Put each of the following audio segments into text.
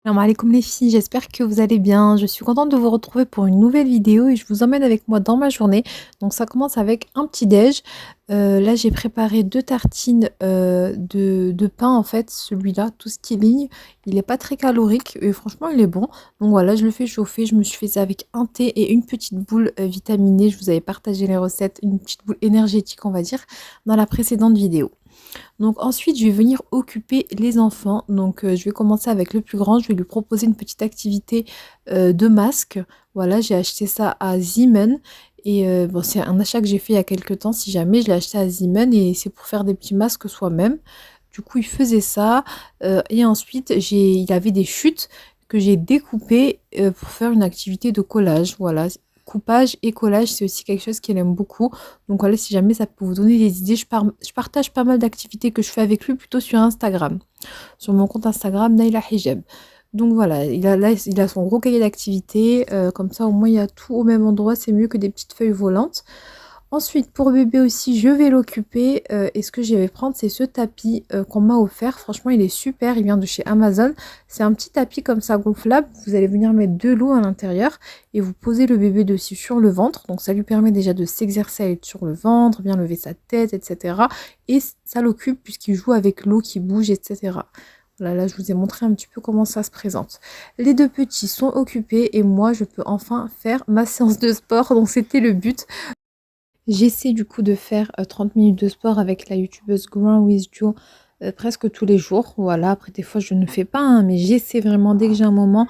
Salam alaikum les filles, j'espère que vous allez bien. Je suis contente de vous retrouver pour une nouvelle vidéo et je vous emmène avec moi dans ma journée. Donc ça commence avec un petit déj. Là j'ai préparé deux tartines de pain en fait, celui-là, tout ce qui est ligne. Il n'est pas très calorique et franchement il est bon. Donc voilà, je le fais chauffer. Je me suis fait ça avec un thé et une petite boule vitaminée. Je vous avais partagé les recettes, une petite boule énergétique on va dire, dans la précédente vidéo. Donc ensuite, je vais venir occuper les enfants. Donc je vais commencer avec le plus grand. Je vais lui proposer une petite activité de masque. Voilà, j'ai acheté ça à Zeeman. Et bon, c'est un achat que j'ai fait il y a quelques temps. Si jamais, je l'ai acheté à Zeeman et c'est pour faire des petits masques soi-même. Du coup, il faisait ça. Et ensuite, il avait des chutes que j'ai découpées pour faire une activité de collage. Voilà, coupage et collage, c'est aussi quelque chose qu'il aime beaucoup. Donc voilà, si jamais ça peut vous donner des idées, je partage pas mal d'activités que je fais avec lui plutôt sur Instagram. Sur mon compte Instagram, Naila Hijab. Donc voilà, il a son gros cahier d'activités. Comme ça, au moins, il y a tout au même endroit. C'est mieux que des petites feuilles volantes. Ensuite, pour bébé aussi, je vais l'occuper. Et ce que je vais prendre, c'est ce tapis qu'on m'a offert. Franchement, il est super. Il vient de chez Amazon. C'est un petit tapis comme ça gonflable. Vous allez venir mettre de l'eau à l'intérieur et vous posez le bébé dessus sur le ventre. Donc, ça lui permet déjà de s'exercer à être sur le ventre, bien lever sa tête, etc. Et ça l'occupe puisqu'il joue avec l'eau qui bouge, etc. Voilà, là, je vous ai montré un petit peu comment ça se présente. Les deux petits sont occupés et moi, je peux enfin faire ma séance de sport. Donc, c'était le but. J'essaie du coup de faire 30 minutes de sport avec la youtubeuse Ground with Joe presque tous les jours. Voilà, après des fois je ne fais pas, hein, mais j'essaie vraiment dès que j'ai un moment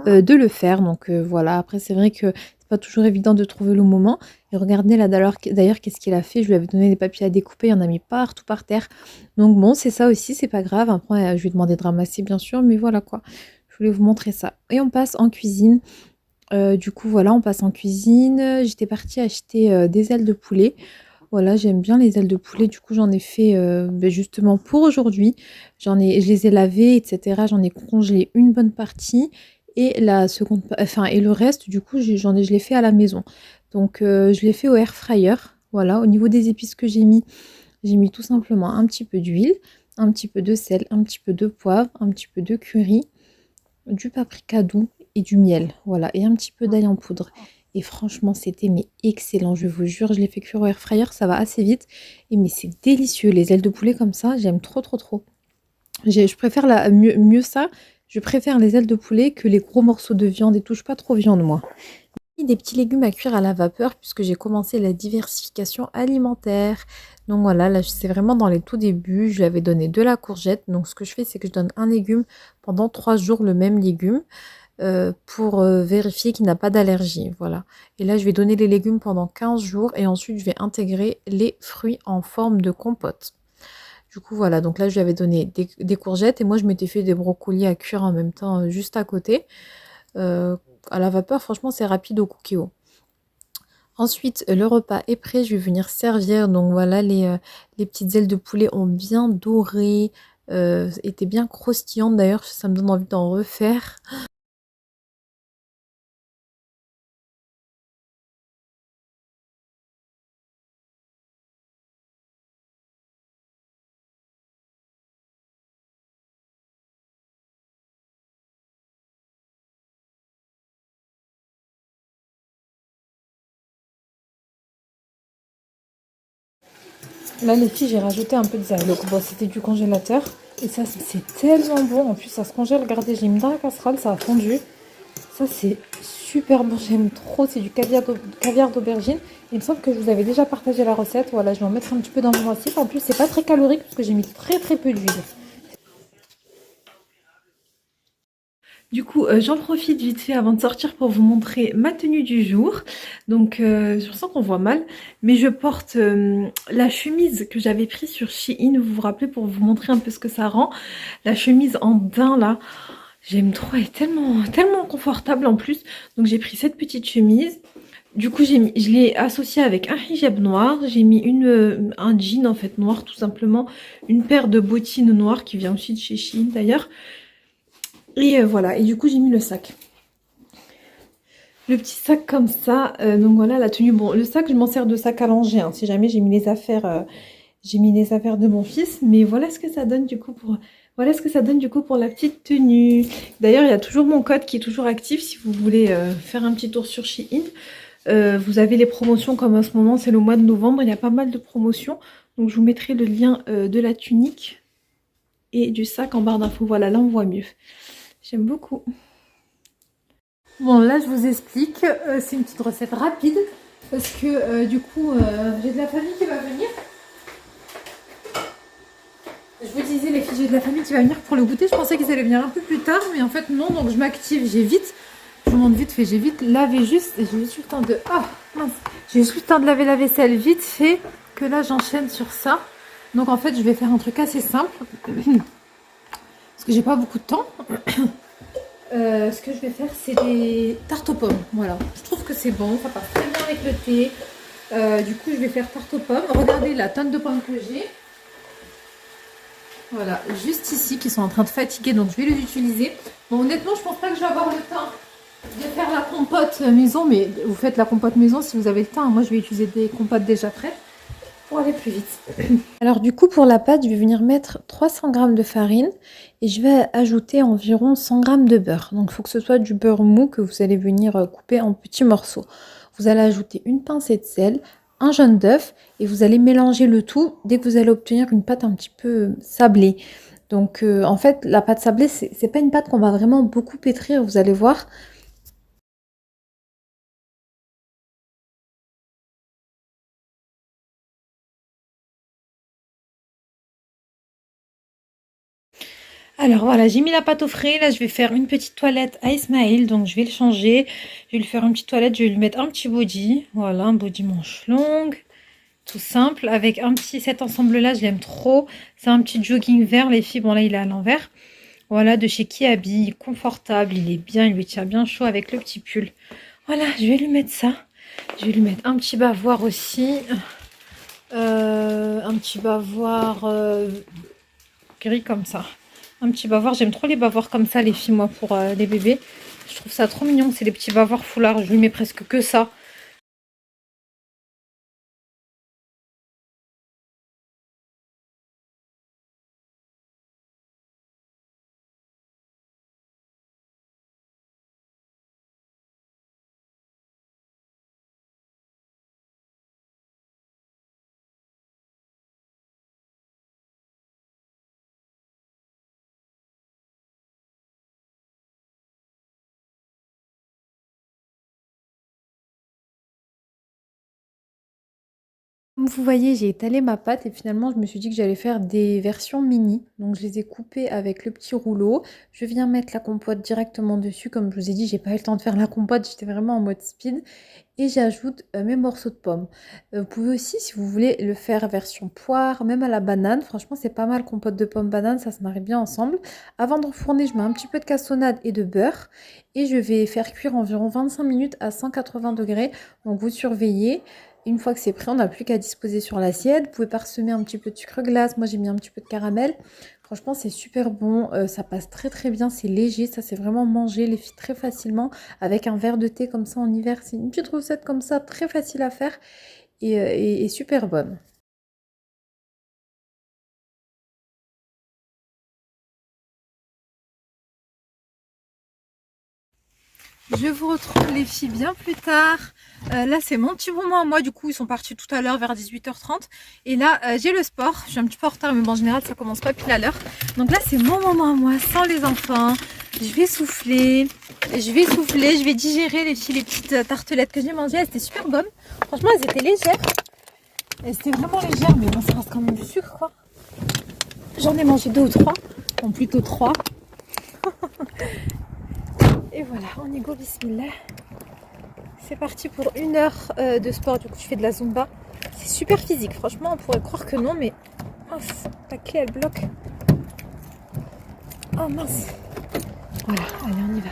de le faire. Donc voilà, après c'est vrai que c'est pas toujours évident de trouver le moment. Et regardez là d'ailleurs qu'est-ce qu'il a fait. Je lui avais donné des papiers à découper, il en a mis partout par terre. Donc bon, c'est ça aussi, c'est pas grave. Après je lui ai demandé de ramasser bien sûr, mais voilà quoi. Je voulais vous montrer ça. Et on passe en cuisine. Du coup, voilà, on passe en cuisine. J'étais partie acheter des ailes de poulet. Voilà, j'aime bien les ailes de poulet. Du coup, j'en ai fait justement pour aujourd'hui. Je les ai lavées, etc. J'en ai congelé une bonne partie. Et la seconde, enfin, et le reste, du coup, je l'ai fait à la maison. Donc, je l'ai fait au air fryer. Voilà, au niveau des épices que j'ai mis tout simplement un petit peu d'huile, un petit peu de sel, un petit peu de poivre, un petit peu de curry, du paprika doux et du miel, voilà, et un petit peu d'ail en poudre. Et franchement, c'était mais excellent, je vous jure, je l'ai fait cuire au air fryer, ça va assez vite. Et mais c'est délicieux, les ailes de poulet comme ça, j'aime trop trop trop. Je préfère mieux ça, je préfère les ailes de poulet que les gros morceaux de viande et tout, je suis pas trop viande moi. Des petits légumes à cuire à la vapeur puisque j'ai commencé la diversification alimentaire. Donc voilà, là c'est vraiment dans les tout débuts. Je lui avais donné de la courgette. Donc ce que je fais, c'est que je donne un légume pendant 3 jours, le même légume, pour vérifier qu'il n'a pas d'allergie. Voilà. Et là, je vais donner les légumes pendant 15 jours et ensuite je vais intégrer les fruits en forme de compote. Du coup, voilà. Donc là, je lui avais donné des courgettes et moi, je m'étais fait des brocolis à cuire en même temps juste à côté. Euh, à la vapeur, franchement, c'est rapide au cookéo. Ensuite, le repas est prêt, je vais venir servir. Donc voilà, les petites ailes de poulet ont bien doré, étaient bien croustillantes d'ailleurs, ça me donne envie d'en refaire. Là, les filles, j'ai rajouté un peu de zalo. Bon, c'était du congélateur. Et ça, c'est tellement bon. En plus, ça se congèle. Regardez, j'ai mis dans la casserole, ça a fondu. Ça, c'est super bon. J'aime trop. C'est du caviar d'aubergine. Il me semble que je vous avais déjà partagé la recette. Voilà, je vais en mettre un petit peu dans mon assiette. En plus, c'est pas très calorique parce que j'ai mis très très peu d'huile. Du coup, j'en profite vite fait avant de sortir pour vous montrer ma tenue du jour. Donc, je sens qu'on voit mal, mais je porte la chemise que j'avais prise sur Shein, vous vous rappelez, pour vous montrer un peu ce que ça rend. La chemise en daim là, j'aime trop, elle est tellement, tellement confortable en plus. Donc, j'ai pris cette petite chemise. Du coup, je l'ai associée avec un hijab noir. J'ai mis un jean en fait noir tout simplement. Une paire de bottines noires qui vient aussi de chez Shein d'ailleurs. Et voilà, et du coup j'ai mis le sac. Le petit sac comme ça, donc voilà la tenue. Bon, le sac, je m'en sers de sac à langer, hein, si jamais j'ai mis les affaires de mon fils. Mais voilà ce que ça donne du coup pour... Voilà ce que ça donne du coup pour la petite tenue. D'ailleurs, il y a toujours mon code qui est toujours actif si vous voulez faire un petit tour sur Shein. Vous avez les promotions comme en ce moment, c'est le mois de novembre, il y a pas mal de promotions. Donc je vous mettrai le lien de la tunique et du sac en barre d'infos. Voilà, là on voit mieux. J'aime beaucoup. Bon, là je vous explique, c'est une petite recette rapide parce que du coup j'ai de la famille qui va venir. Je vous disais les filles, j'ai de la famille qui va venir pour le goûter. Je pensais qu'ils allaient venir un peu plus tard, mais en fait non, donc je m'active, j'ai vite. Je vous montre vite fait, j'ai vite lavé juste, et j'ai juste eu le temps de... Ah mince, j'ai juste eu le temps de laver la vaisselle vite fait, que là j'enchaîne sur ça. Donc en fait je vais faire un truc assez simple, parce que j'ai pas beaucoup de temps. Ce que je vais faire c'est des tartes aux pommes, voilà. Je trouve que c'est bon, ça passe très bien avec le thé. Du coup je vais faire tarte aux pommes. Regardez la tonne de pommes que j'ai. Voilà, juste ici, qui sont en train de fatiguer, donc je vais les utiliser. Bon, honnêtement, je pense pas que je vais avoir le temps de faire la compote maison, mais vous faites la compote maison si vous avez le temps. Moi, je vais utiliser des compotes déjà prêtes pour aller plus vite. Alors du coup, pour la pâte, je vais venir mettre 300 g de farine et je vais ajouter environ 100 g de beurre. Donc, il faut que ce soit du beurre mou que vous allez venir couper en petits morceaux. Vous allez ajouter une pincée de sel, un jaune d'œuf et vous allez mélanger le tout dès que vous allez obtenir une pâte un petit peu sablée. Donc en fait la pâte sablée c'est pas une pâte qu'on va vraiment beaucoup pétrir, vous allez voir. Alors voilà, j'ai mis la pâte au frais, là je vais faire une petite toilette à Ismaël, donc je vais le changer, je vais lui faire une petite toilette, je vais lui mettre un petit body, voilà un body manche longue. Tout simple, avec un petit, cet ensemble là je l'aime trop, c'est un petit jogging vert les filles, bon là il est à l'envers, voilà de chez Kiabi, confortable, il est bien, il lui tient bien chaud avec le petit pull. Voilà, je vais lui mettre ça, je vais lui mettre un petit bavoir aussi, un petit bavoir gris comme ça, un petit bavoir, j'aime trop les bavoirs comme ça les filles moi pour les bébés, je trouve ça trop mignon, c'est les petits bavoirs foulards, je lui mets presque que ça. Comme vous voyez, j'ai étalé ma pâte et finalement, je me suis dit que j'allais faire des versions mini. Donc, je les ai coupées avec le petit rouleau. Je viens mettre la compote directement dessus. Comme je vous ai dit, j'ai pas eu le temps de faire la compote. J'étais vraiment en mode speed. Et j'ajoute mes morceaux de pommes. Vous pouvez aussi, si vous voulez, le faire version poire, même à la banane. Franchement, c'est pas mal, compote de pommes banane. Ça se marie bien ensemble. Avant de refourner, je mets un petit peu de cassonade et de beurre. Et je vais faire cuire environ 25 minutes à 180 degrés. Donc, vous surveillez. Une fois que c'est prêt, on n'a plus qu'à disposer sur l'assiette. Vous pouvez parsemer un petit peu de sucre glace. Moi, j'ai mis un petit peu de caramel. Franchement, c'est super bon. Ça passe très très bien. C'est léger. Ça, c'est vraiment manger les filles très facilement. Avec un verre de thé comme ça en hiver. C'est une petite recette comme ça, très facile à faire et super bonne. Je vous retrouve les filles bien plus tard. Là c'est mon petit moment à moi, du coup ils sont partis tout à l'heure vers 18h30. Et là j'ai le sport, je suis un petit peu en retard mais bon, en général ça commence pas pile à l'heure. Donc là c'est mon moment à moi sans les enfants. Je vais souffler, je vais digérer les filles, les petites tartelettes que j'ai mangées. Elles étaient super bonnes, franchement elles étaient légères. Elles étaient vraiment légères mais bon ça reste quand même du sucre quoi. J'en ai mangé deux ou trois, bon plutôt trois. Et voilà, on y go, bismillah. C'est parti pour 1 heure de sport. Du coup, je fais de la zumba. C'est super physique. Franchement, on pourrait croire que non, mais mince, la clé elle bloque. Oh mince. Voilà, allez, on y va.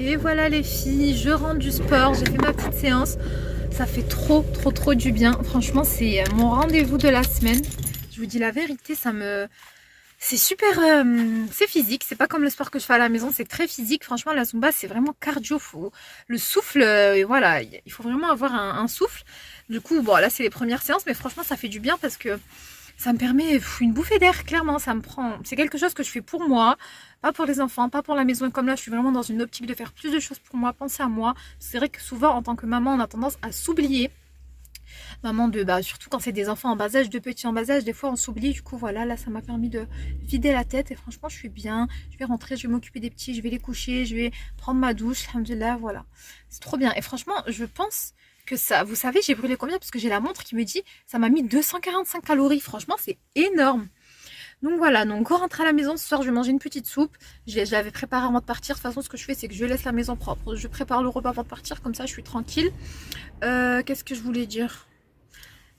Et voilà les filles, je rentre du sport. J'ai fait ma petite séance. Ça fait trop du bien. Franchement, c'est mon rendez-vous de la semaine. Je vous dis la vérité, c'est super, c'est physique, c'est pas comme le sport que je fais à la maison, c'est très physique. Franchement, la Zumba, c'est vraiment cardio. Le souffle, voilà, il faut vraiment avoir un souffle. Du coup, bon, là, c'est les premières séances, mais franchement, ça fait du bien parce que ça me permet une bouffée d'air, clairement. Ça me prend. C'est quelque chose que je fais pour moi, pas pour les enfants, pas pour la maison. Et comme là, je suis vraiment dans une optique de faire plus de choses pour moi, penser à moi. C'est vrai que souvent, en tant que maman, on a tendance à s'oublier. Maman de, bah, surtout quand c'est des enfants en bas âge, de petits en bas âge, des fois on s'oublie. Du coup, voilà, là, ça m'a permis de vider la tête. Et franchement, je suis bien. Je vais rentrer, je vais m'occuper des petits, je vais les coucher, je vais prendre ma douche. Alhamdoulilah, voilà. C'est trop bien. Et franchement, je pense que ça, vous savez, j'ai brûlé combien? Parce que j'ai la montre qui me dit, ça m'a mis 245 calories. Franchement, c'est énorme. Donc voilà, donc on rentre à la maison, ce soir je vais manger une petite soupe. Je l'avais préparée avant de partir. De toute façon, ce que je fais, c'est que je laisse la maison propre. Je prépare le repas avant de partir, comme ça je suis tranquille. Qu'est-ce que je voulais dire?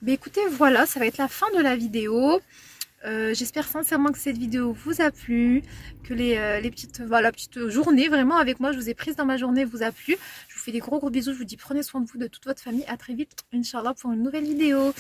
Mais écoutez, voilà, ça va être la fin de la vidéo. J'espère sincèrement que cette vidéo vous a plu, que les petites, voilà, petites journées vraiment avec moi, je vous ai prise dans ma journée, vous a plu. Je vous fais des gros bisous, je vous dis prenez soin de vous, de toute votre famille. À très vite, Inch'Allah, pour une nouvelle vidéo.